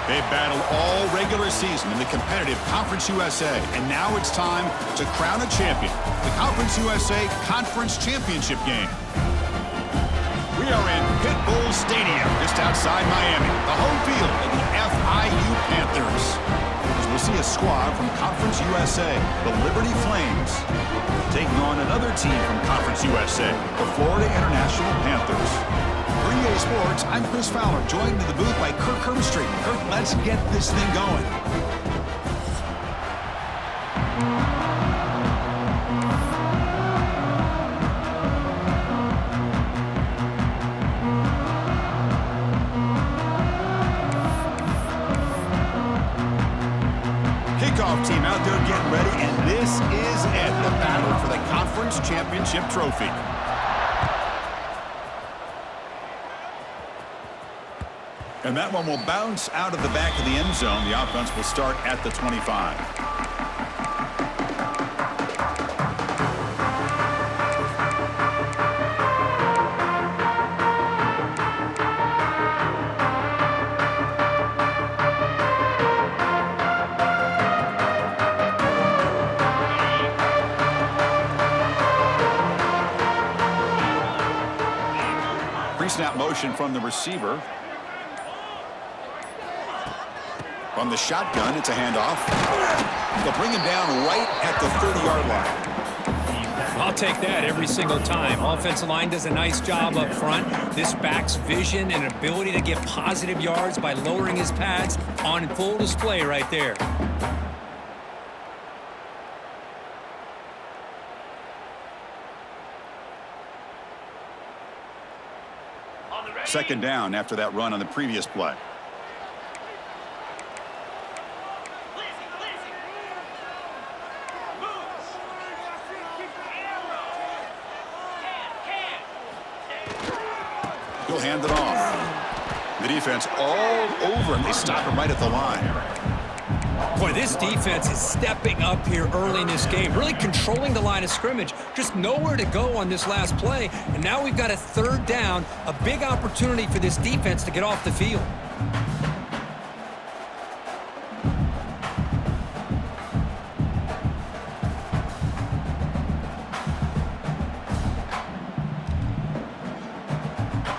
They've battled all regular season in the competitive Conference USA, and now it's time to crown a champion. The Conference USA Conference Championship game. We are in Pitbull Stadium, just outside Miami, the home field of the FIU Panthers. As we'll see a squad from Conference USA, the Liberty Flames, taking on another team from Conference USA, the Florida International Panthers. For EA Sports, I'm Chris Fowler, joined in the booth by Kirk Herbstreit. Kirk, let's get this thing going. Kickoff team out there getting ready, and this is it, the battle for the Conference Championship Trophy. And that one will bounce out of the back of the end zone. The offense will start at the 25. Pre-snap motion from the receiver. From the shotgun, it's a handoff. They'll bring him down right at the 30-yard line. I'll take that every single time. Offensive line does a nice job up front. This back's vision and ability to get positive yards by lowering his pads on full display right there. Second down after that run on the previous play. He'll hand it off. The defense all over him. They stop him right at the line. Boy, this defense is stepping up here early in this game, really controlling the line of scrimmage. Just nowhere to go on this last play. And now we've got a third down, a big opportunity for this defense to get off the field.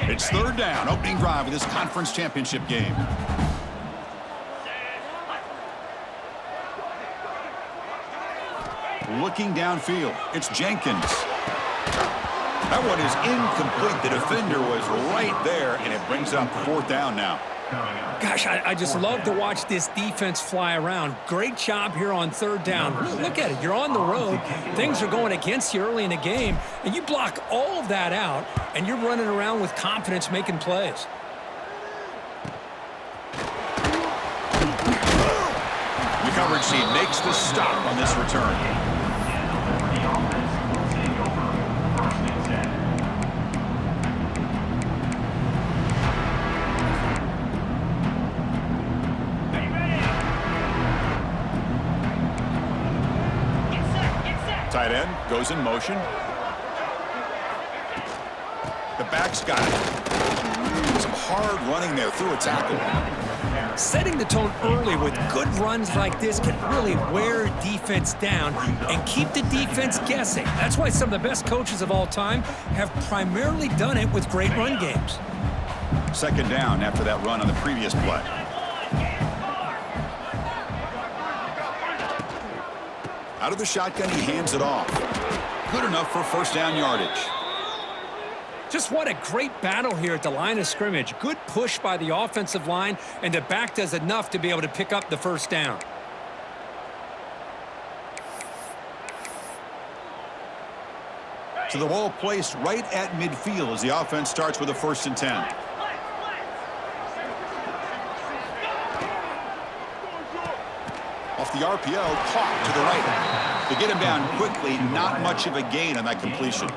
It's third down, opening drive of this conference championship game. Looking downfield, it's Jenkins. That one is incomplete. The defender was right there, and it brings up fourth down now. Gosh, I just love to watch this defense fly around. Great job here on third down. Look at it. You're on the road. Things are going against you early in the game, and you block all of that out, and you're running around with confidence making plays. The coverage team makes the stop on this return. Tight end goes in motion. The back's got it. Some hard running there through a tackle. Setting the tone early with good runs like this can really wear defense down and keep the defense guessing. That's why some of the best coaches of all time have primarily done it with great run games. Second down after that run on the previous play. Out of the shotgun, he hands it off. Good enough for first down yardage. Just what a great battle here at the line of scrimmage. Good push by the offensive line, and the back does enough to be able to pick up the first down. So the ball placed right at midfield as the offense starts with a 1st and 10. Off the RPO, caught to the right. To get him down quickly, not much of a gain on that completion.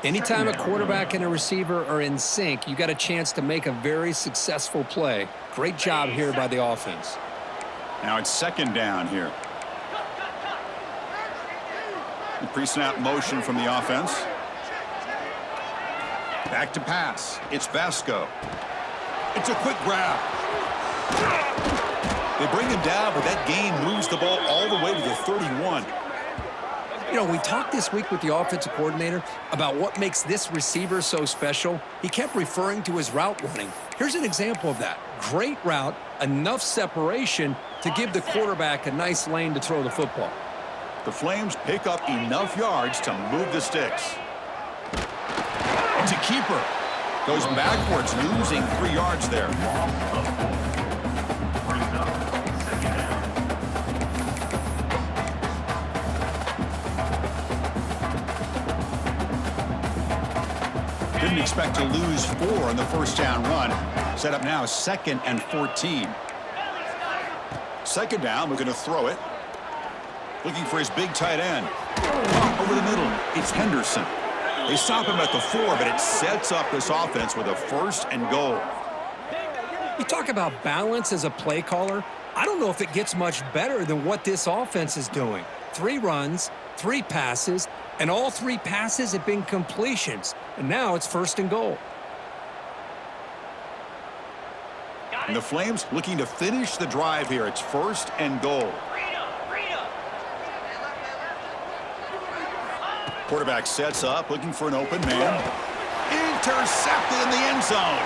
Anytime a quarterback and a receiver are in sync, you got a chance to make a very successful play. Great job here by the offense. Now it's second down here. The pre-snap motion from the offense. Back to pass. It's Vasco. It's a quick grab. They bring him down, but that gain moves the ball all the way to the 31. You know, we talked this week with the offensive coordinator about what makes this receiver so special. He kept referring to his route running. Here's an example of that. Great route, enough separation to give the quarterback a nice lane to throw the football. The Flames pick up enough yards to move the sticks. To keeper. Goes backwards, losing 3 yards there. Didn't expect to lose 4 on the first down run. Set up now 2nd and 14. Second down, we're going to throw it. Looking for his big tight end. Over the middle, it's Henderson. They stop him at the 4, but it sets up this offense with a 1st and goal. You talk about balance as a play caller. I don't know if it gets much better than what this offense is doing. 3 runs, 3 passes, and all 3 passes have been completions. And now it's 1st and goal. And the Flames looking to finish the drive here. It's 1st and goal. Quarterback sets up, looking for an open man. Intercepted in the end zone.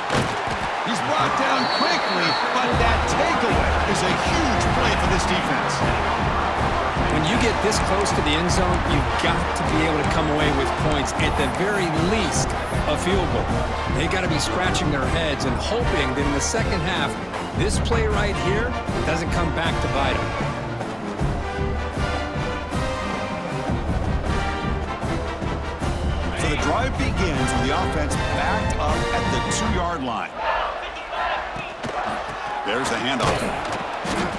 He's brought down quickly, but that takeaway is a huge play for this defense. When you get this close to the end zone, you've got to be able to come away with points, at the very least, a field goal. They got to be scratching their heads and hoping that in the second half, this play right here doesn't come back to bite them. So the drive begins with the offense backed up at the 2-yard line. There's the handoff.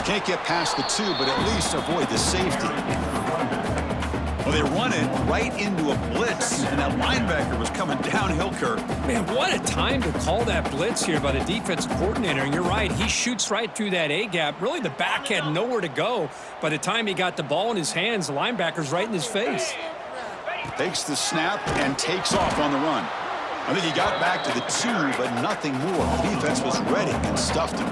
Can't get past the 2, but at least avoid the safety. Well, they run it right into a blitz, and that linebacker was coming downhill, Kirk. Man, what a time to call that blitz here by the defensive coordinator. And you're right, he shoots right through that A-gap. Really, the back had nowhere to go. By the time he got the ball in his hands, the linebacker's right in his face. Takes the snap and takes off on the run. I think he got back to the 2, but nothing more. The defense was ready and stuffed him.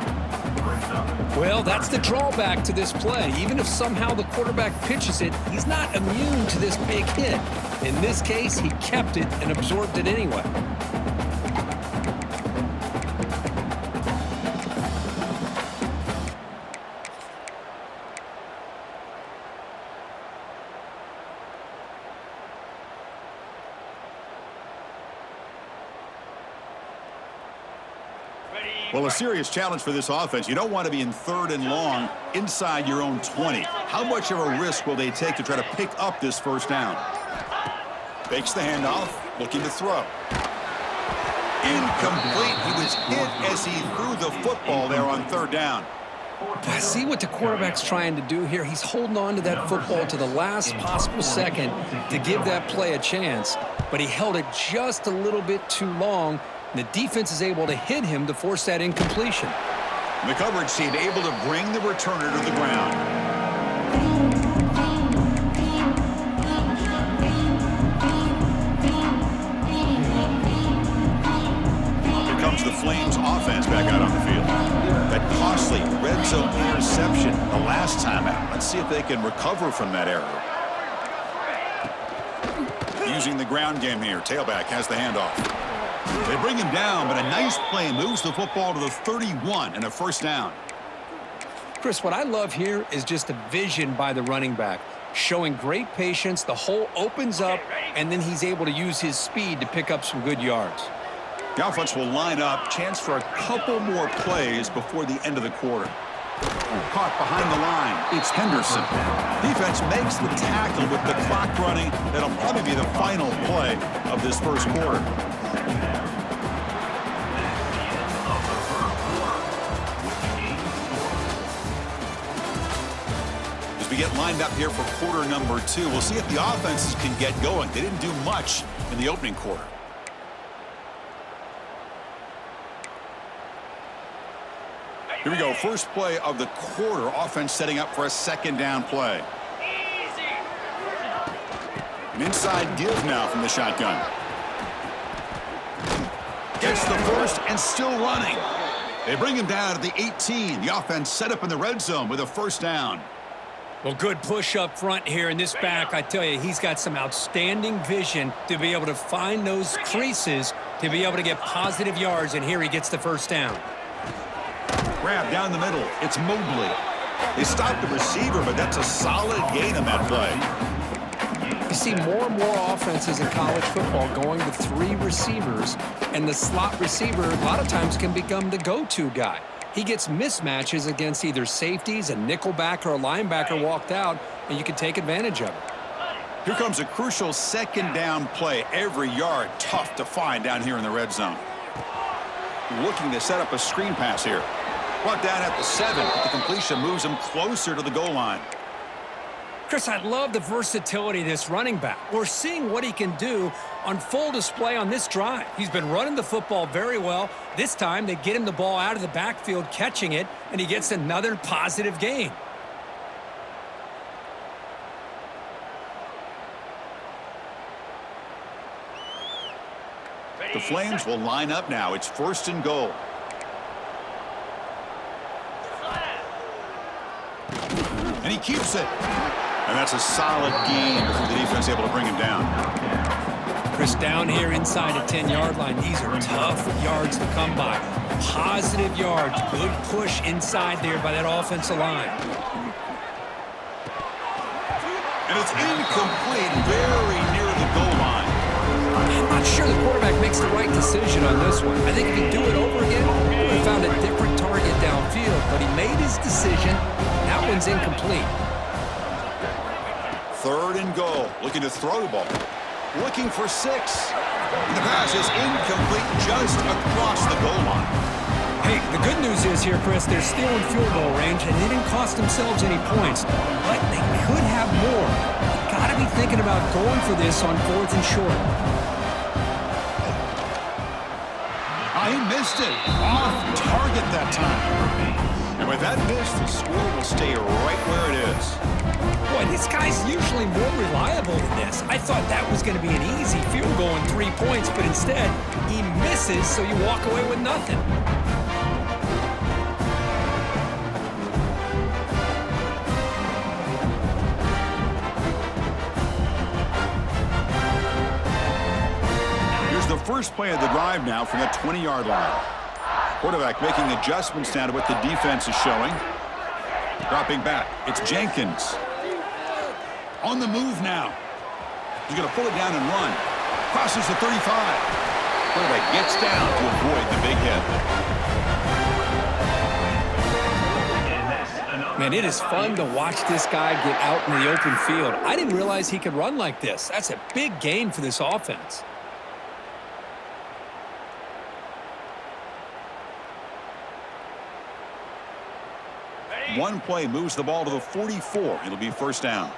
Well, that's the drawback to this play. Even if somehow the quarterback pitches it, he's not immune to this big hit. In this case, he kept it and absorbed it anyway. Well, a serious challenge for this offense. You don't want to be in 3rd and long inside your own 20. How much of a risk will they take to try to pick up this first down? Fakes the handoff, looking to throw. Incomplete. He was hit as he threw the football there on 3rd down. I see what the quarterback's trying to do here. He's holding on to that football to the last possible second to give that play a chance, but he held it just a little bit too long. The defense is able to hit him to force that incompletion. The coverage team able to bring the returner to the ground. Here comes the Flames offense back out on the field. That costly red zone interception the last time out. Let's see if they can recover from that error. Using the ground game here. Tailback has the handoff. They bring him down, but a nice play moves the football to the 31 and a 1st down. Chris, what I love here is just a vision by the running back, showing great patience. The hole opens up, and then he's able to use his speed to pick up some good yards. The offense will line up. Chance for a couple more plays before the end of the quarter. Caught behind the line. It's Henderson. Defense makes the tackle with the clock running. That'll probably be the final play of this first quarter. As we get lined up here for quarter number 2, we'll see if the offenses can get going. They didn't do much in the opening quarter. Here we go, first play of the quarter. Offense setting up for a 2nd down play. An inside give now from the shotgun. Gets the first and still running. They bring him down at the 18. The offense set up in the red zone with a first down. Well, good push up front here, and this back, I tell you, he's got some outstanding vision to be able to find those creases to be able to get positive yards, and here he gets the first down. Grab down the middle. It's Mobley. They stopped the receiver, but that's a solid gain on that play. You see more and more offenses in college football going to 3 receivers, and the slot receiver a lot of times can become the go-to guy. He gets mismatches against either safeties, a nickelbacker, or a linebacker walked out, and you can take advantage of it. Here comes a crucial second down play. Every yard tough to find down here in the red zone. Looking to set up a screen pass here. Brought down at the 7, but the completion moves him closer to the goal line. Chris, I love the versatility of this running back. We're seeing what he can do on full display on this drive. He's been running the football very well. This time, they get him the ball out of the backfield, catching it, and he gets another positive gain. The Flames will line up now. It's 1st and goal. And he keeps it. And that's a solid gain before the defense able to bring him down. Chris, down here inside the 10-yard line, these are tough yards to come by. Positive yards, good push inside there by that offensive line. And it's incomplete, very near the goal line. I'm not sure the quarterback makes the right decision on this one. I think if he'd do it over again, he would have found a different target downfield, but he made his decision. That one's incomplete. 3rd and goal. Looking to throw the ball. Looking for 6. And the pass is incomplete just across the goal line. Hey, the good news is here, Chris, they're still in field goal range, and they didn't cost themselves any points. But they could have more. You've got to be thinking about going for this on 4th and short. He missed it. Off target that time. And with that miss, the score will stay right where it is. Boy, this guy's usually more reliable than this. I thought that was going to be an easy field goal and 3 points, but instead, he misses, so you walk away with nothing. Here's the first play of the drive now from the 20-yard line. Quarterback making adjustments now to what the defense is showing. Dropping back, it's Jenkins. On the move now. He's going to pull it down and run. Crosses the 35. Quarterback gets down to avoid the big hit. Man, it is fun to watch this guy get out in the open field. I didn't realize he could run like this. That's a big gain for this offense. One play moves the ball to the 44. It'll be first down.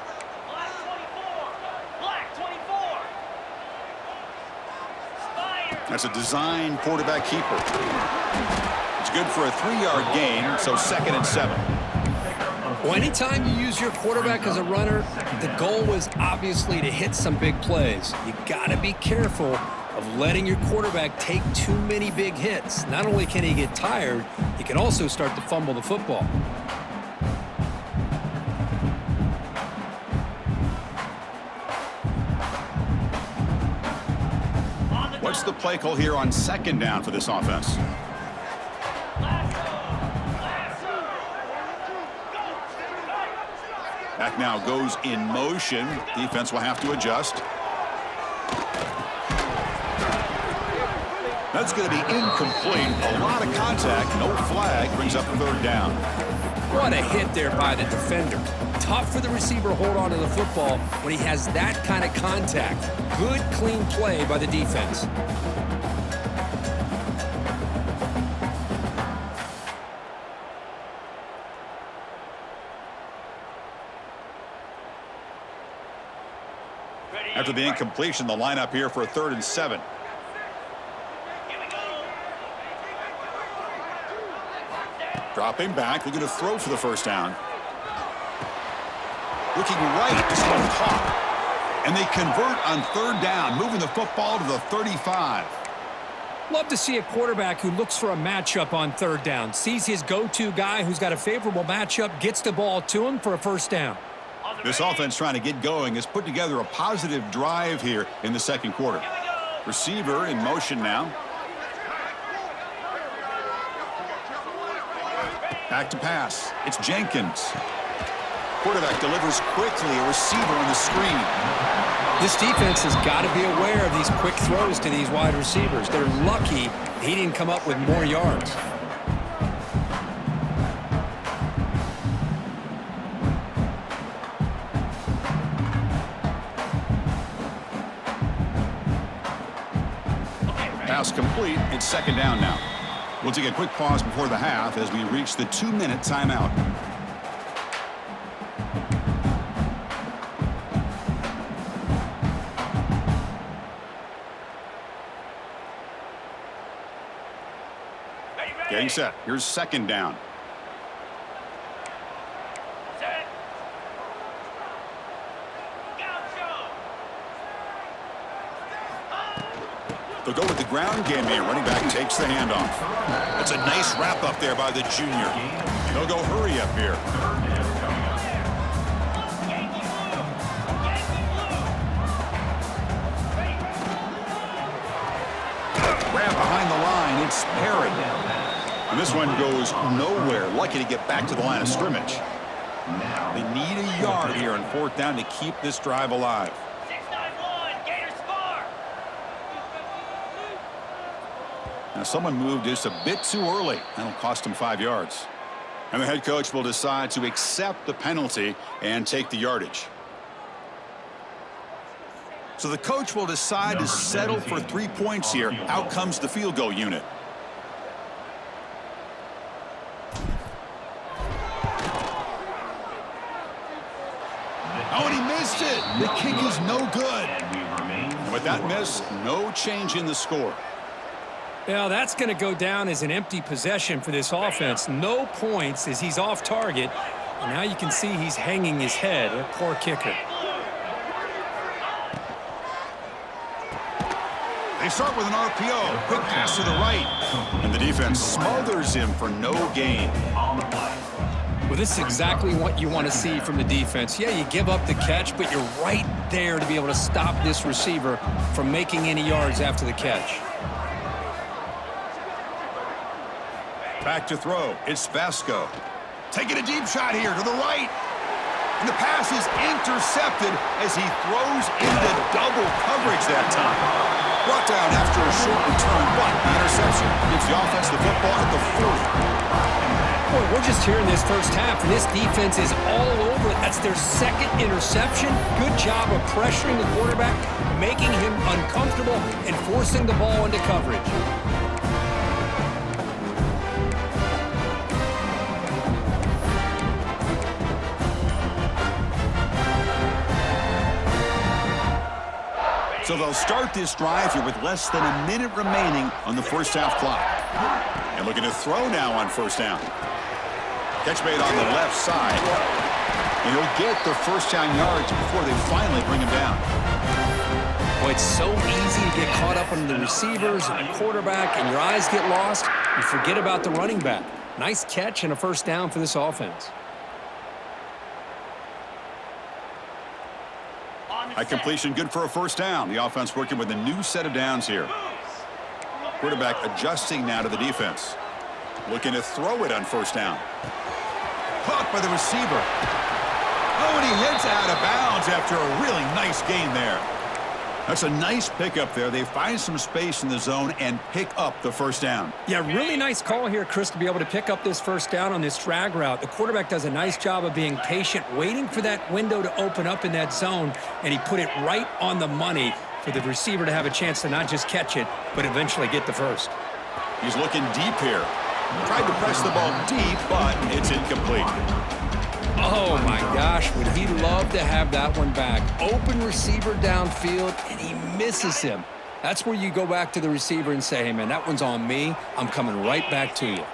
That's a design quarterback keeper. It's good for a 3-yard gain, so 2nd and 7. Well, anytime you use your quarterback as a runner, the goal was obviously to hit some big plays. You got to be careful of letting your quarterback take too many big hits. Not only can he get tired, he can also start to fumble the football. What's the play call here on 2nd down for this offense? Back now goes in motion. Defense will have to adjust. That's going to be incomplete. A lot of contact. No flag. Brings up a 3rd down. What a hit there by the defender. Tough for the receiver to hold on to the football when he has that kind of contact. Good, clean play by the defense. After the incompletion, the lineup here for a 3rd and 7. Dropping back, looking to throw for the first down. Looking right, just one caught. And they convert on 3rd down, moving the football to the 35. Love to see a quarterback who looks for a matchup on third down, sees his go-to guy who's got a favorable matchup, gets the ball to him for a first down. This offense trying to get going has put together a positive drive here in the second quarter. Receiver in motion now. Back to pass. It's Jenkins. Quarterback delivers quickly. A receiver on the screen. This defense has got to be aware of these quick throws to these wide receivers. They're lucky he didn't come up with more yards. Pass complete. It's second down now. We'll take a quick pause before the half as we reach the 2-minute timeout. Getting set. Here's second down. They'll go with the ground game here. Running back takes the handoff. That's a nice wrap up there by the junior. They'll go hurry up here. Grab behind the line. It's Perry. And this one goes nowhere. Lucky to get back to the line of scrimmage. They need a yard here on fourth down to keep this drive alive. Now someone moved just a bit too early. That'll cost him 5 yards. And the head coach will decide to accept the penalty and take the yardage. So the coach will decide to settle for 3 points here. Out comes the field goal unit. Oh, and he missed it. The kick is no good. And with that miss, no change in the score. Yeah, that's going to go down as an empty possession for this offense. No points as he's off target. And now you can see he's hanging his head. A poor kicker. They start with an RPO. Quick pass to the right. And the defense smothers him for no gain. Well, this is exactly what you want to see from the defense. Yeah, you give up the catch, but you're right there to be able to stop this receiver from making any yards after the catch. Back to throw. It's Vasco. Taking a deep shot here to the right. And the pass is intercepted as he throws into double coverage that time. Brought down after a short return, but the interception gives the offense the football at the 40. Boy, we're just here in this first half, and this defense is all over it. That's their second interception. Good job of pressuring the quarterback, making him uncomfortable, and forcing the ball into coverage. So they'll start this drive here with less than a minute remaining on the first half clock. And looking to throw now on first down. Catch made on the left side. And he'll get the first down yards before they finally bring him down. Well, it's so easy to get caught up on the receivers and the quarterback, and your eyes get lost. You forget about the running back. Nice catch and a first down for this offense. High completion, good for a first down. The offense working with a new set of downs here. Quarterback adjusting now to the defense. Looking to throw it on first down. Caught by the receiver. Oh, and he heads out of bounds after a really nice gain there. That's a nice pickup there. They find some space in the zone and pick up the first down. Yeah, really nice call here, Chris, to be able to pick up this first down on this drag route. The quarterback does a nice job of being patient, waiting for that window to open up in that zone, and he put it right on the money for the receiver to have a chance to not just catch it, but eventually get the first. He's looking deep here. Tried to press the ball deep, but it's incomplete. Oh, my gosh, would he love to have that one back. Open receiver downfield, and he misses him. That's where you go back to the receiver and say, hey, man, that one's on me. I'm coming right back to you.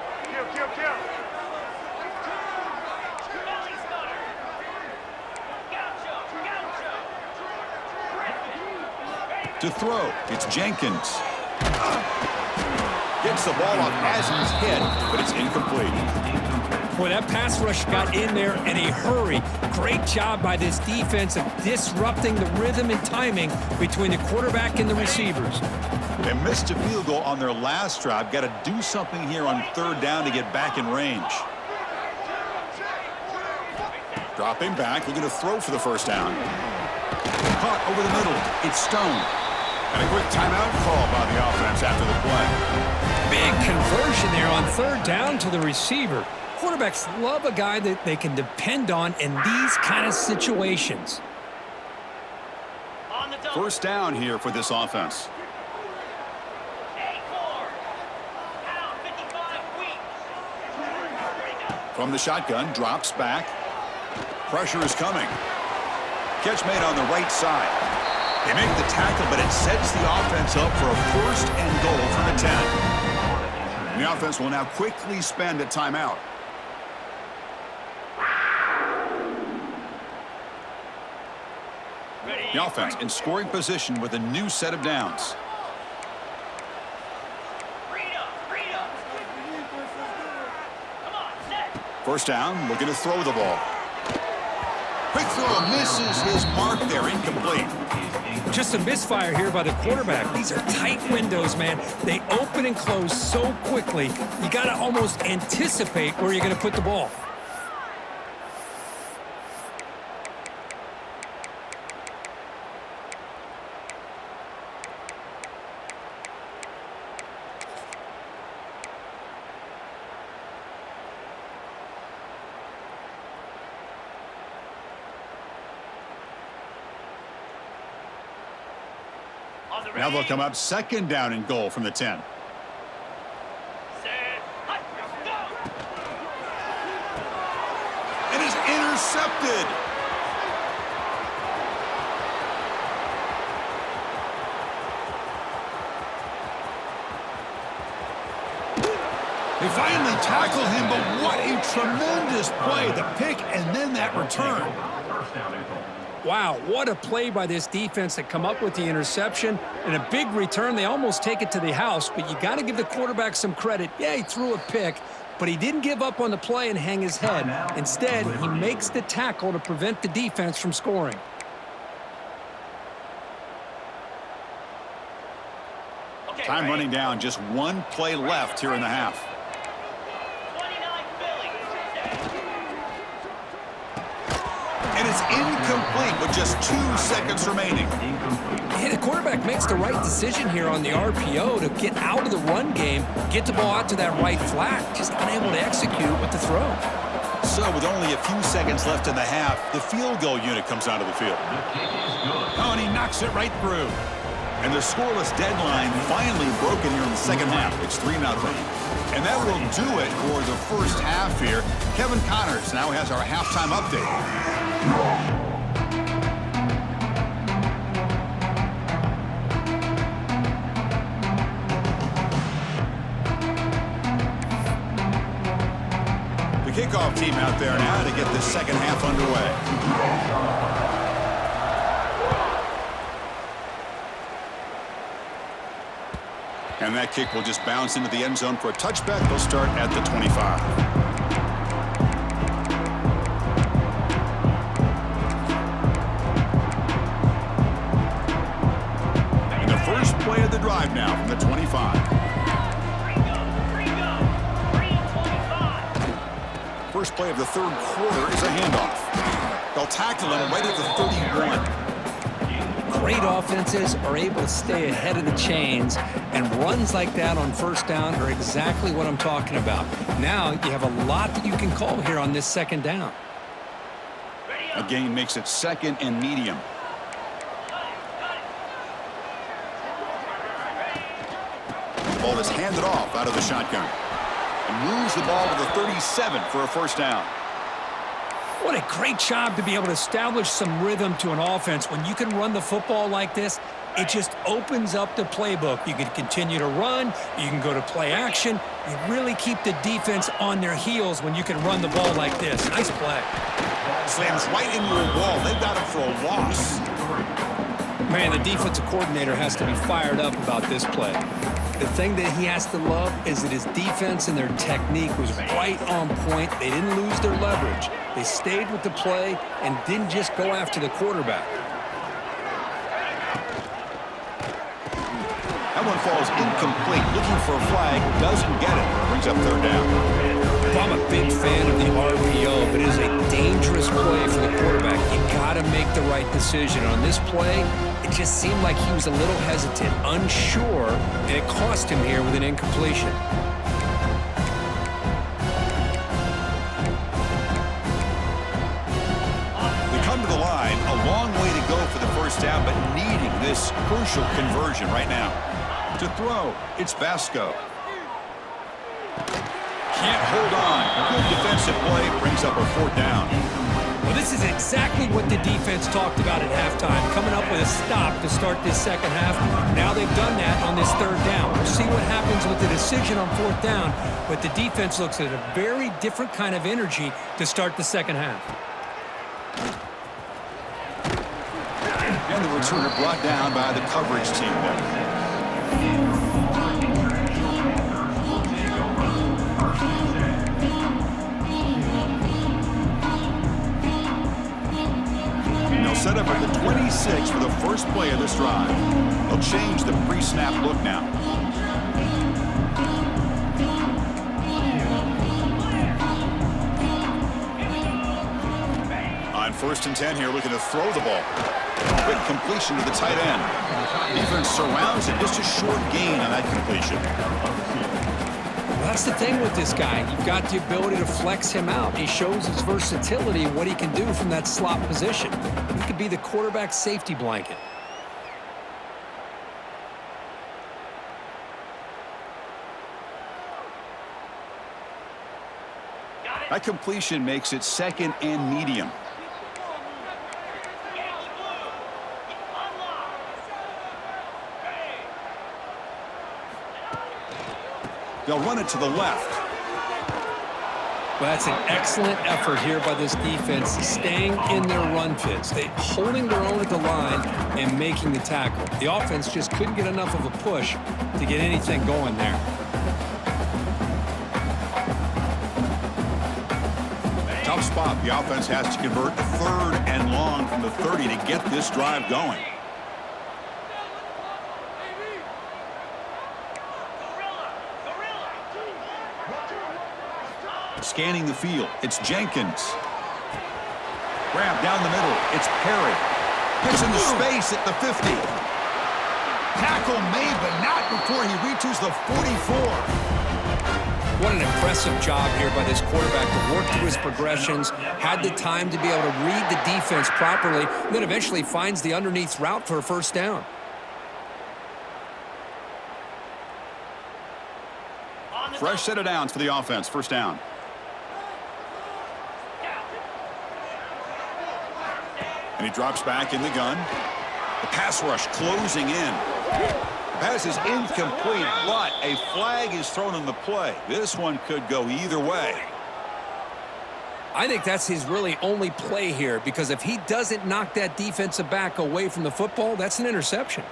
To throw, it's Jenkins. gets the ball off as he's hit, but it's incomplete. Boy, that pass rush got in there in a hurry. Great job by this defense of disrupting the rhythm and timing between the quarterback and the receivers. They missed a field goal on their last drive. Got to do something here on third down to get back in range. Dropping back, looking to throw for the first down. Caught over the middle. It's Stone. And a quick timeout call by the offense after the play. Big conversion there on third down to the receiver. Quarterbacks love a guy that they can depend on in these kind of situations. First down here for this offense. From the shotgun, drops back. Pressure is coming. Catch made on the right side. They make the tackle, but it sets the offense up for a first and goal from the 10. The offense will now quickly spend a timeout. The offense in scoring position with a new set of downs. First down, looking to throw the ball. Quick throw, misses his mark there, incomplete. Just a misfire here by the quarterback. These are tight windows, man. They open and close so quickly. You got to almost anticipate where you're going to put the ball. Now they'll come up second down and goal from the 10. And is intercepted. They finally tackle him, but what a tremendous play. The pick and then that return. Wow, what a play by this defense to come up with the interception and a big return. They almost take it to the house, but you got to give the quarterback some credit. Yeah, he threw a pick, but he didn't give up on the play and hang his head. Instead, he makes the tackle to prevent the defense from scoring. Time running down, just one play left here in the half. And it's incomplete with just 2 seconds remaining. Hey, the quarterback makes the right decision here on the RPO to get out of the run game, get the ball out to that right flat, just unable to execute with the throw. So with only a few seconds left in the half, the field goal unit comes out of the field. Oh, and he knocks it right through. And the scoreless deadline finally broken here in the second half. It's 3-0. And that will do it for the first half here. Kevin Connors now has our halftime update. The kickoff team out there now to get the second half underway. And that kick will just bounce into the end zone for a touchback. They'll start at the 25. And the first play of the drive now from the 25. First play of the third quarter is a handoff. They'll tackle him right at the 31. Great offenses are able to stay ahead of the chains, and runs like that on first down are exactly what I'm talking about. Now you have a lot that you can call here on this second down. A gain makes it second and medium. The ball is handed off out of the shotgun. And moves the ball to the 37 for a first down. What a great job to be able to establish some rhythm to an offense. When you can run the football like this, it just opens up the playbook. You can continue to run. You can go to play action. You really keep the defense on their heels when you can run the ball like this. Nice play. Slams right into a wall. They've got him for a loss. Man, the defensive coordinator has to be fired up about this play. The thing that he has to love is that his defense and their technique was right on point. They didn't lose their leverage. They stayed with the play and didn't just go after the quarterback. That one falls incomplete. Looking for a flag. Doesn't get it. Brings up third down. I'm a big fan of the RPO, but it is a dangerous play for the quarterback. You got to make the right decision. On this play, it just seemed like he was a little hesitant, unsure, and it cost him here with an incompletion. They come to the line, a long way to go for the first down, but needing this crucial conversion right now. To throw, it's Vasco. Can't hold on. Good defensive play, brings up a fourth down. Well, this is exactly what the defense talked about at halftime, coming up with a stop to start this second half. Now they've done that on this third down. We'll see what happens with the decision on fourth down, but the defense looks at a very different kind of energy to start the second half. And the returner brought down by the coverage team there. Set up at the 26 for the first play of this drive. They'll change the pre-snap look now. On 1st and 10 here, looking to throw the ball. Quick completion to the tight end. Defense surrounds it. Just a short gain on that completion. That's the thing with this guy. You've got the ability to flex him out. He shows his versatility and what he can do from that slot position. He could be the quarterback's safety blanket. That completion makes it 2nd and medium. They'll run it to the left. Well, that's an excellent effort here by this defense, staying in their run fits. They holding their own at the line and making the tackle. The offense just couldn't get enough of a push to get anything going there. Tough spot. The offense has to convert a 3rd and long from the 30 to get this drive going. Scanning the field, it's Jenkins. Grab down the middle, it's Perry. Gets into space at the 50. Tackle made, but not before he reaches the 44. What an impressive job here by this quarterback to work through his progressions, had the time to be able to read the defense properly, and then eventually finds the underneath route for a first down. Fresh set of downs for the offense, first down. And he drops back in the gun. The pass rush closing in. The pass is incomplete, but a flag is thrown on the play. This one could go either way. I think that's his really only play here, because if he doesn't knock that defensive back away from the football, that's an interception.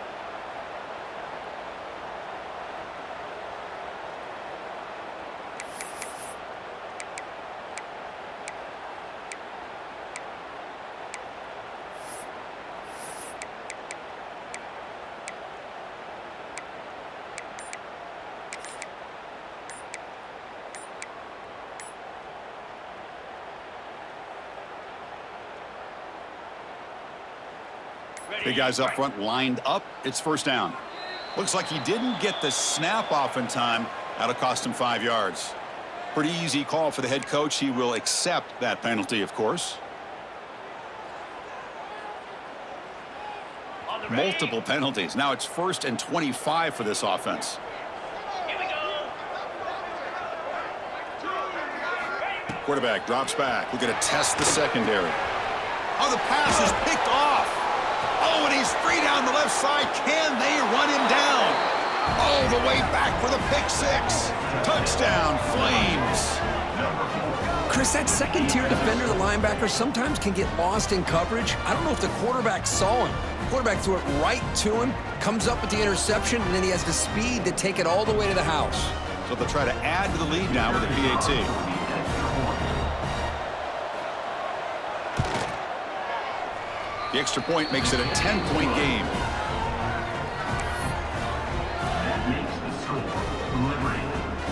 Big guys up front lined up. It's first down. Looks like he didn't get the snap off in time. That'll cost him 5 yards. Pretty easy call for the head coach. He will accept that penalty, of course. Multiple penalties. Now it's 1st and 25 for this offense. Quarterback drops back. We're going to test the secondary. Oh, the pass is picked off. Oh, and he's free down the left side. Can they run him down? All the way back for the pick six. Touchdown, Flames. Chris, that second-tier defender, the linebacker, sometimes can get lost in coverage. I don't know if the quarterback saw him. The quarterback threw it right to him, comes up with the interception, and then he has the speed to take it all the way to the house. So they'll try to add to the lead now with a PAT. The extra point makes it a 10-point game. That makes the score Liberty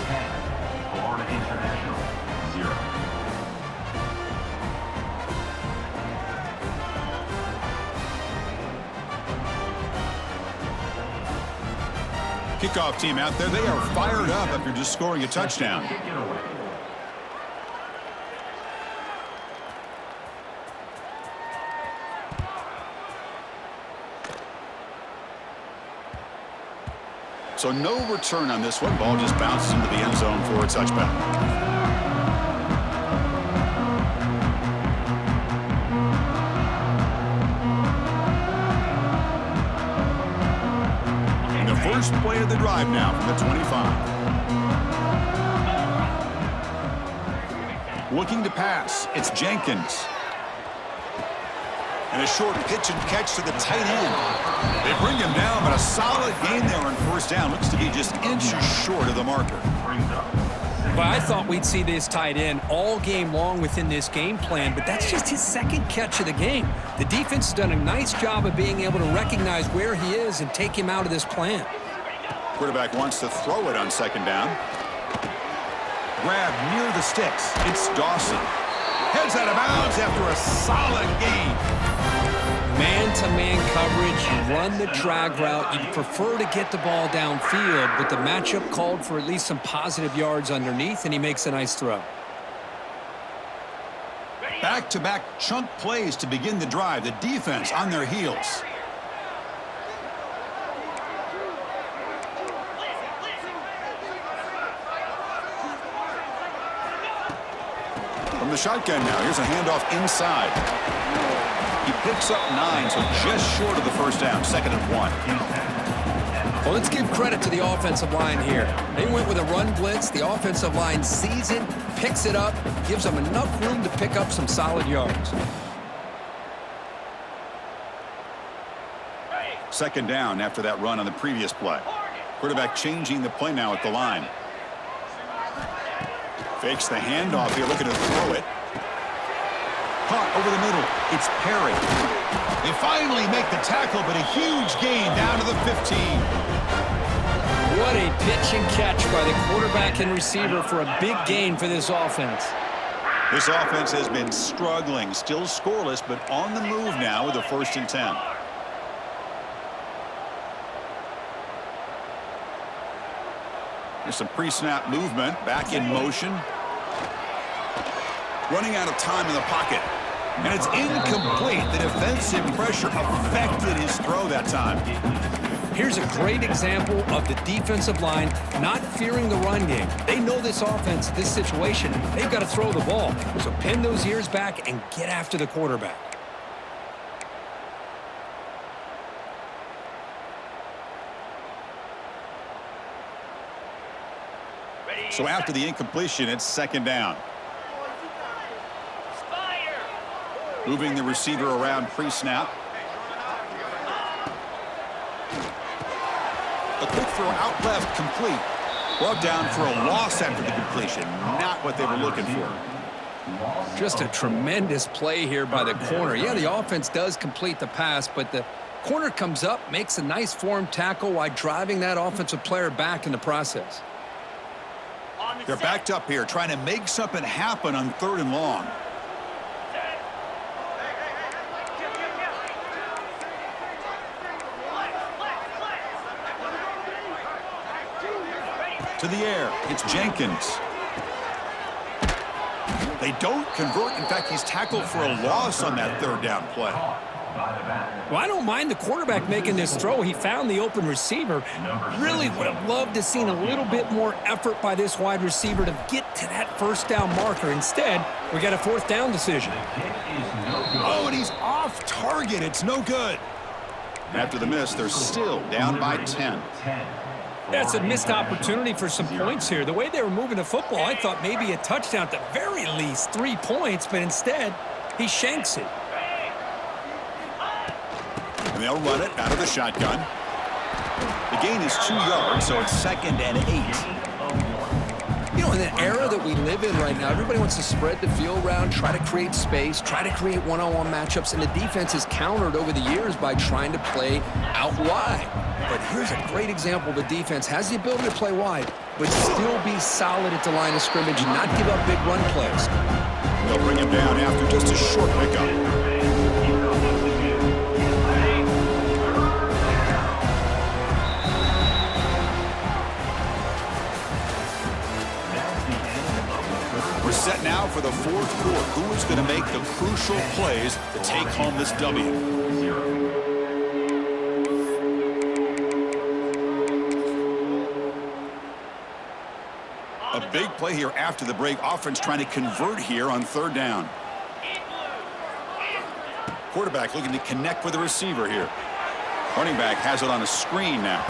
10, Florida International 0. Kickoff team out there, they are fired up after just scoring a touchdown. Kick it away. So no return on this one. Ball just bounces into the end zone for a touchback. And the first play of the drive now from the 25. Looking to pass. It's Jenkins. And a short pitch and catch to the tight end. They bring him down, but a solid gain there on first down. Looks to be just inches short of the marker. But I thought we'd see this tight end all game long within this game plan, but that's just his second catch of the game. The defense has done a nice job of being able to recognize where he is and take him out of this plan. Quarterback wants to throw it on second down. Grab near the sticks. It's Dawson. Heads out of bounds after a solid gain. Man-to-man coverage, you run the drag route. You prefer to get the ball downfield, but the matchup called for at least some positive yards underneath, and he makes a nice throw. Back-to-back chunk plays to begin the drive. The defense on their heels. From the shotgun now, here's a handoff inside. He picks up 9, so just short of the first down, 2nd and 1. Well, let's give credit to the offensive line here. They went with a run blitz. The offensive line sees it, picks it up, gives them enough room to pick up some solid yards. 2nd down after that run on the previous play. Quarterback changing the play now at the line. Fakes the handoff here, looking to throw it. Caught over the middle. It's Perry. They finally make the tackle, but a huge gain down to the 15. What a pitch and catch by the quarterback and receiver for a big gain for this offense. This offense has been struggling, still scoreless, but on the move now with a 1st and 10. There's some pre-snap movement, back in motion. Running out of time in the pocket. And it's incomplete. The defensive pressure affected his throw that time. Here's a great example of the defensive line not fearing the run game. They know this offense, this situation, they've got to throw the ball. So pin those ears back and get after the quarterback. So after the incompletion, it's 2nd down. Moving the receiver around pre-snap. A quick throw out left, complete. Brought down for a loss after the completion. Not what they were looking for. Just a tremendous play here by the corner. Yeah, the offense does complete the pass, but the corner comes up, makes a nice form tackle while driving that offensive player back in the process. They're backed up here, trying to make something happen on 3rd and long. To the air, it's Jenkins. They don't convert. In fact, he's tackled for a loss on that 3rd down play. Well, I don't mind the quarterback making this throw. He found the open receiver. Really would have loved to have seen a little bit more effort by this wide receiver to get to that 1st down marker. Instead, we got a 4th down decision. Oh, and he's off target. It's no good. After the miss, they're still down by 10. That's a missed opportunity for some points here. The way they were moving the football, I thought maybe a touchdown, at the very least 3 points, but instead, he shanks it. And they'll run it out of the shotgun. The gain is 2 yards, so it's 2nd and 8. You know, in the era that we live in right now, everybody wants to spread the field around, try to create space, try to create one-on-one matchups, and the defense has countered over the years by trying to play out wide. But here's a great example. The defense has the ability to play wide, but still be solid at the line of scrimmage and not give up big run plays. They'll bring him down after just a short pickup. We're set now for the 4th quarter. Who is going to make the crucial plays to take home this W? A big play here after the break. Offense trying to convert here on 3rd down. Quarterback looking to connect with the receiver here. Running back has it on a screen now.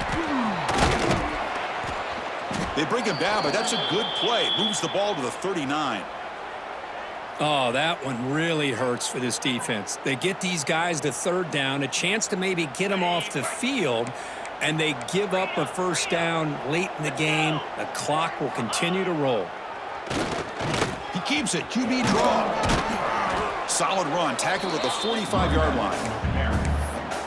They bring him down, but that's a good play. Moves the ball to the 39. Oh, that one really hurts for this defense. They get these guys to 3rd down, a chance to maybe get them off the field, and they give up a 1st down late in the game. The clock will continue to roll. He keeps it. QB draw. Solid run. Tackled at the 45-yard line.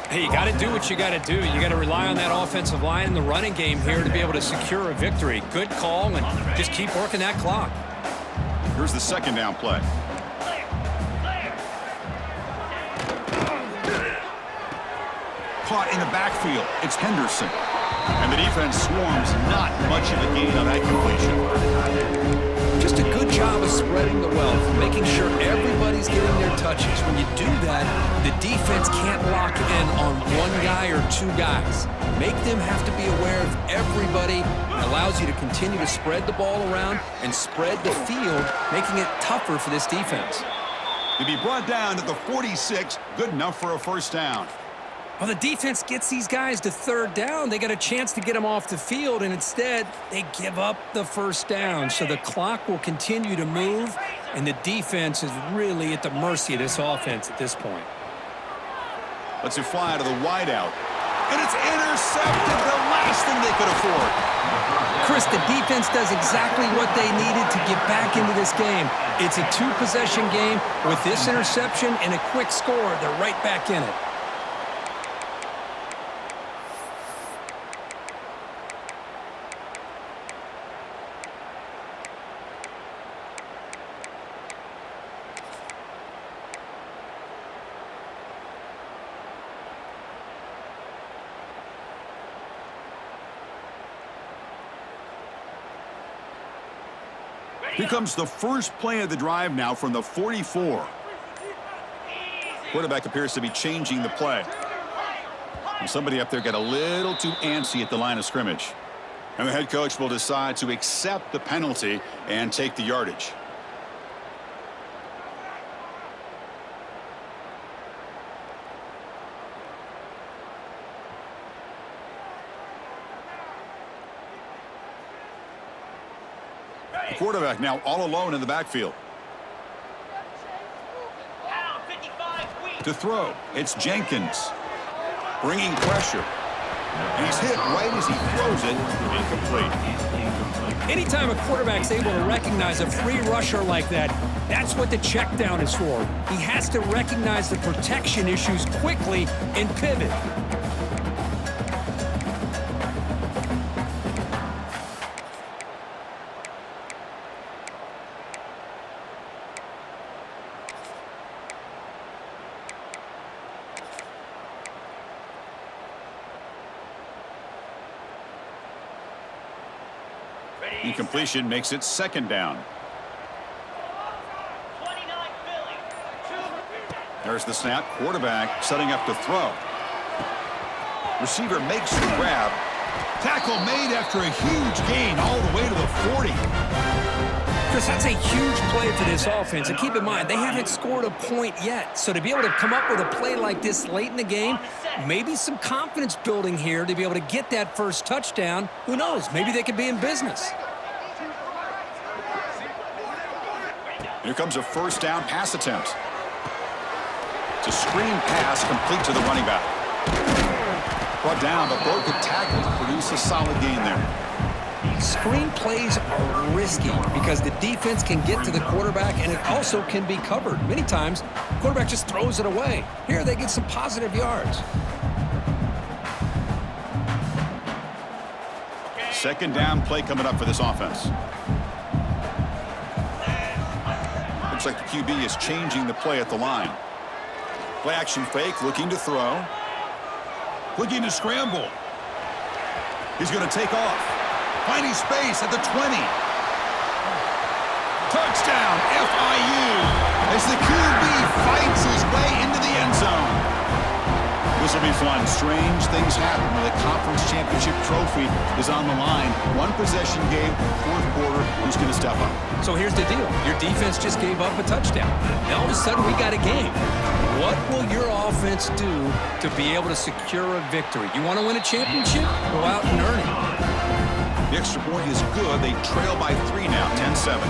Hey, you got to do what you got to do. You got to rely on that offensive line in the running game here to be able to secure a victory. Good call, and just keep working that clock. Here's the 2nd down play. Caught in the backfield. It's Henderson. And the defense swarms. Not much of a gain on that completion. Just a good job of spreading the wealth, making sure everybody's getting their touches. When you do that, the defense can't lock in on one guy or 2 guys. Make them have to be aware of everybody. It allows you to continue to spread the ball around and spread the field, making it tougher for this defense. To be brought down to the 46, good enough for a 1st down. Well, the defense gets these guys to 3rd down. They got a chance to get them off the field, and instead, they give up the 1st down. So the clock will continue to move, and the defense is really at the mercy of this offense at this point. Lets it fly to the wideout. And it's intercepted, the last thing they could afford. Chris, the defense does exactly what they needed to get back into this game. It's a 2-possession game. With this interception and a quick score, they're right back in it. Here comes the first play of the drive now from the 44. Quarterback appears to be changing the play. And somebody up there got a little too antsy at the line of scrimmage. And the head coach will decide to accept the penalty and take the yardage. The quarterback now all alone in the backfield. To throw, it's Jenkins. Bringing pressure. And he's hit right as he throws it. Incomplete. Anytime a quarterback's able to recognize a free rusher like that, that's what the check down is for. He has to recognize the protection issues quickly and pivot. Incompletion makes it 2nd down. There's the snap. Quarterback setting up to throw. Receiver makes the grab. Tackle made after a huge gain all the way to the 40. Chris, that's a huge play for this offense. And keep in mind, they haven't scored a point yet. So to be able to come up with a play like this late in the game, maybe some confidence building here to be able to get that first touchdown. Who knows? Maybe they could be in business. Here comes a first down pass attempt. It's a screen pass complete to the running back. Brought down, but broke the tackle to produce a solid gain there. Screen plays are risky because the defense can get to the quarterback, and it also can be covered. Many times, the quarterback just throws it away. Here, they get some positive yards. Second down play coming up for this offense. Looks like the QB is changing the play at the line. Play action fake, looking to throw. Looking to scramble. He's going to take off. Finding space at the 20. Touchdown, FIU, as the QB fights his way into the end zone. This will be fun. Strange things happen when the conference championship trophy is on the line. One possession game, fourth quarter. Who's going to step up? So here's the deal. Your defense just gave up a touchdown. Now all of a sudden we got a game. What will your offense do to be able to secure a victory? You want to win a championship? Go out and earn it. The extra point is good. They trail by 3 now, 10-7.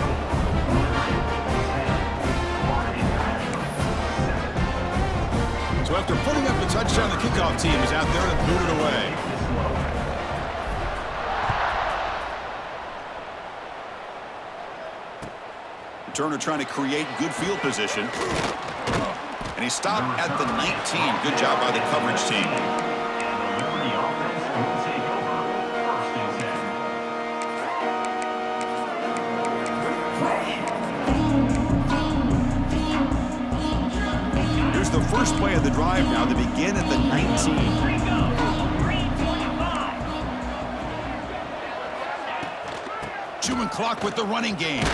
So after putting up the touchdown, the kickoff team is out there to boot it away. Turner trying to create good field position. And he stopped at the 19. Good job by the coverage team. Here's the first play of the drive now. They begin at the 19. Chewing clock with the running game.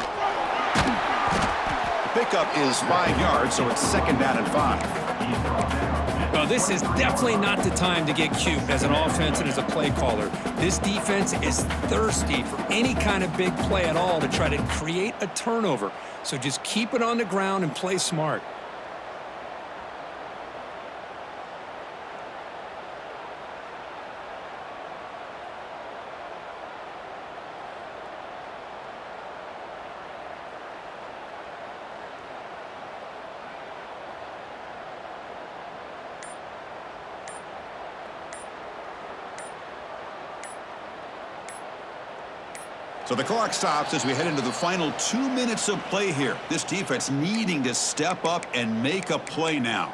Pickup is 5 yards, so it's second down and 5. Well, this is definitely not the time to get cute as an offense and as a play caller. This defense is thirsty for any kind of big play at all to try to create a turnover. So just keep it on the ground and play smart. So the clock stops as we head into the final 2 minutes of play here. This defense needing to step up and make a play now.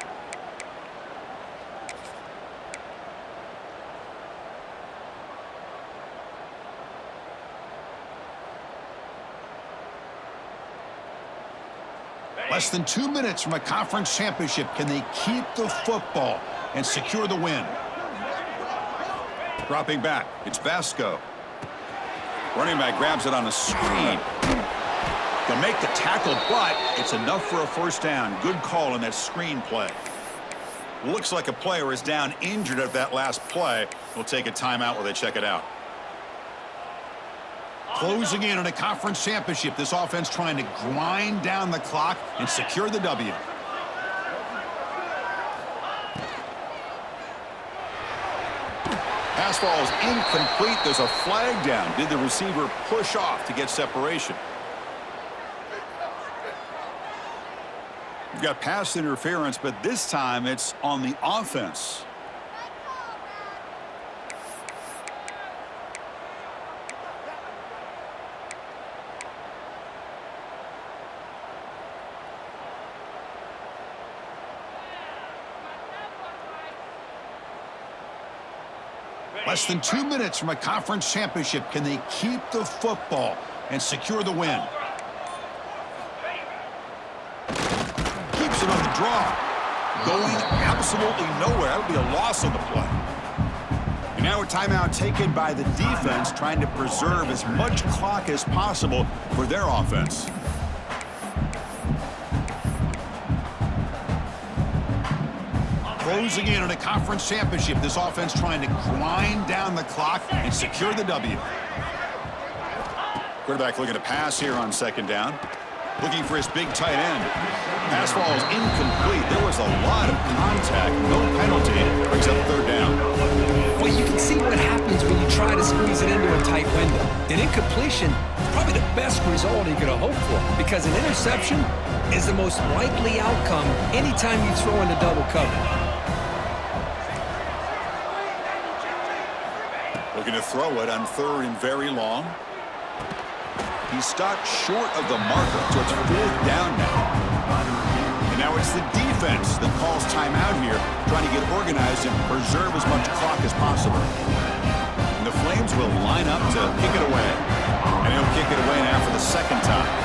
Less than 2 minutes from a conference championship. Can they keep the football and secure the win? Dropping back, it's Vasco. Running back grabs it on a screen. Can make the tackle, but it's enough for a first down. Good call on that screen play. Looks like a player is down injured at that last play. We'll take a timeout while they check it out. Closing in on a conference championship. This offense trying to grind down the clock and secure the W. Pass ball is incomplete. There's a flag down. Did the receiver push off to get separation? You've got pass interference, but this time it's on the offense. Less than 2 minutes from a conference championship. Can they keep the football and secure the win? Keeps it on the draw. Going absolutely nowhere. That would be a loss on the play. And now a timeout taken by the defense, trying to preserve as much clock as possible for their offense. Closing in on a conference championship. This offense trying to grind down the clock and secure the W. Quarterback looking to pass here on second down. Looking for his big tight end. Pass ball is incomplete. There was a lot of contact. No penalty. Brings up third down. Well, you can see what happens when you try to squeeze it into a tight window. An incompletion is probably the best result you could have hoped for, because an interception is the most likely outcome anytime you throw into double coverage. Looking to throw it on third and very long. He stopped short of the marker, so it's fourth down now. And now it's the defense that calls timeout here, trying to get organized and preserve as much clock as possible. And the Flames will line up to kick it away. And he'll kick it away now for the second time.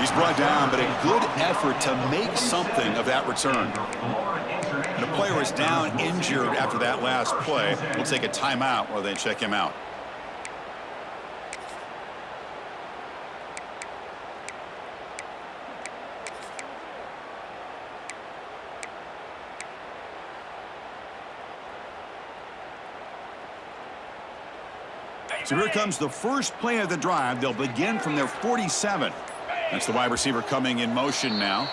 He's brought down, but a good effort to make something of that return. And the player is down injured after that last play. We'll take a timeout while they check him out. So here comes the first play of the drive. They'll begin from their 47. That's the wide receiver coming in motion now.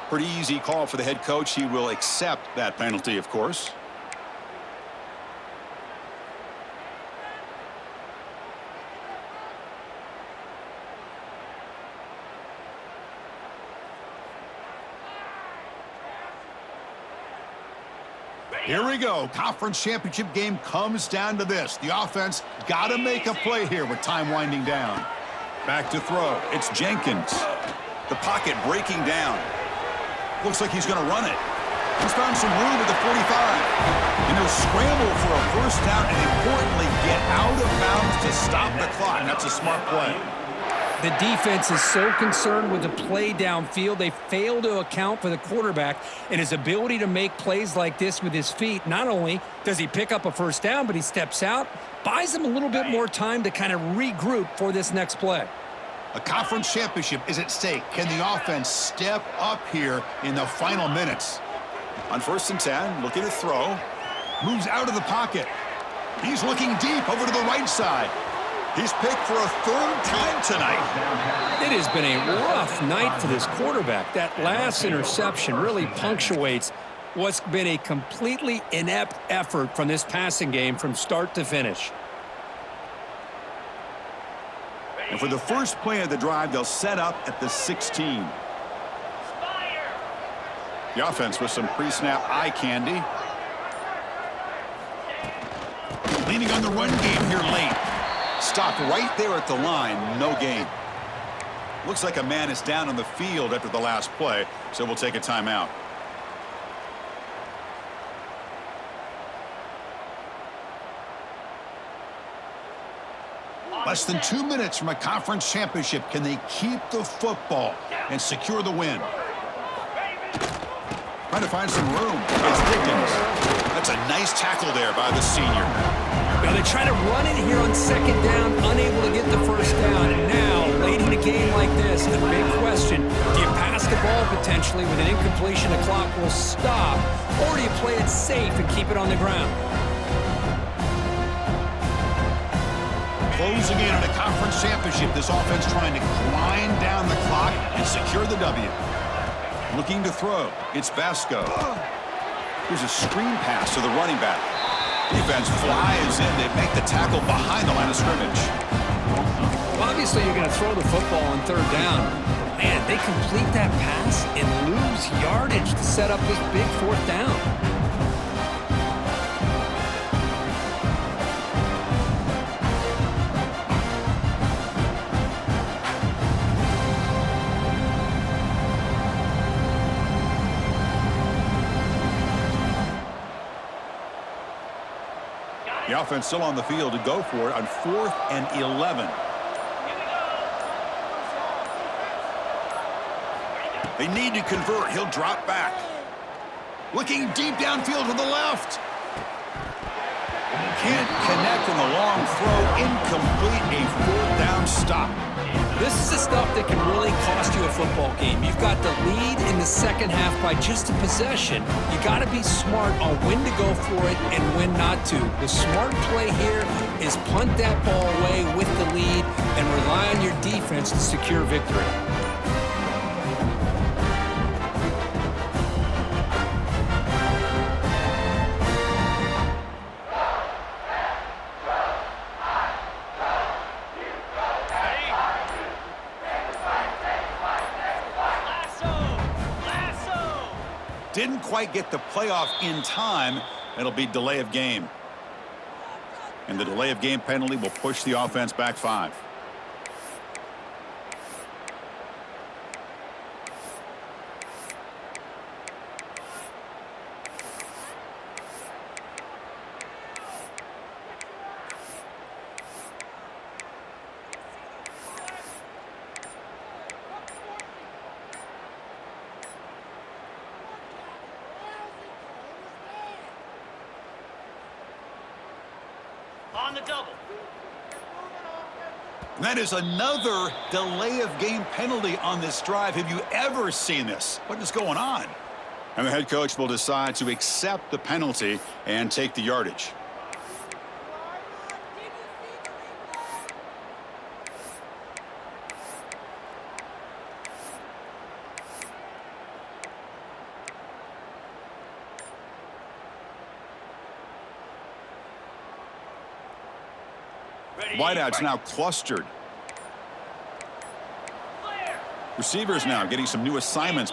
Pretty easy call for the head coach. He will accept that penalty, of course. Here we go. Conference championship game comes down to this. The offense got to make a play here with time winding down. Back to throw. It's Jenkins. The pocket breaking down. Looks like he's going to run it. He's found some room at the 45. And he'll scramble for a first down and, importantly, get out of bounds to stop the clock. And that's a smart play. The defense is so concerned with the play downfield, they fail to account for the quarterback and his ability to make plays like this with his feet. Not only does he pick up a first down, but he steps out, buys him a little bit more time to kind of regroup for this next play. A conference championship is at stake. Can the offense step up here in the final minutes? On 1st and 10, looking to throw. Moves out of the pocket. He's looking deep over to the right side. He's picked for a third time tonight. It has been a rough night for this quarterback. That last interception really punctuates what's been a completely inept effort from this passing game from start to finish. And for the first play of the drive, they'll set up at the 16. The offense with some pre-snap eye candy. Leaning on the run game here late. Stopped right there at the line, no gain. Looks like a man is down on the field after the last play, so we'll take a timeout. Less than 2 minutes from a conference championship. Can they keep the football and secure the win? Trying to find some room. It's Dickens. That's a nice tackle there by the senior. Now they try to run it here on second down, unable to get the first down. And now, late in a game like this, the big question, do you pass the ball potentially with an incompletion? The clock will stop, or do you play it safe and keep it on the ground? Closing in on a conference championship, this offense trying to grind down the clock and secure the W. Looking to throw. It's Vasco. Here's a screen pass to the running back. Defense flies in. They make the tackle behind the line of scrimmage. Obviously, you're going to throw the football on third down. But man, they complete that pass and lose yardage to set up this big fourth down. The offense still on the field to go for it on 4th and 11. They need to convert. He'll drop back. Looking deep downfield to the left. Can't connect on the long throw. Incomplete. A 4th down stop. This is the stuff that can really cost you a football game. You've got the lead in the second half by just a possession. You got to be smart on when to go for it and when not to. The smart play here is punt that ball away with the lead and rely on your defense to secure victory. Didn't quite get the playoff in time. It'll be delay of game. And the delay of game penalty will push the offense back 5. On the double. And that is another delay of game penalty on this drive. Have you ever seen this? What is going on? And the head coach will decide to accept the penalty and take the yardage. Wideouts now clustered. Receivers now getting some new assignments.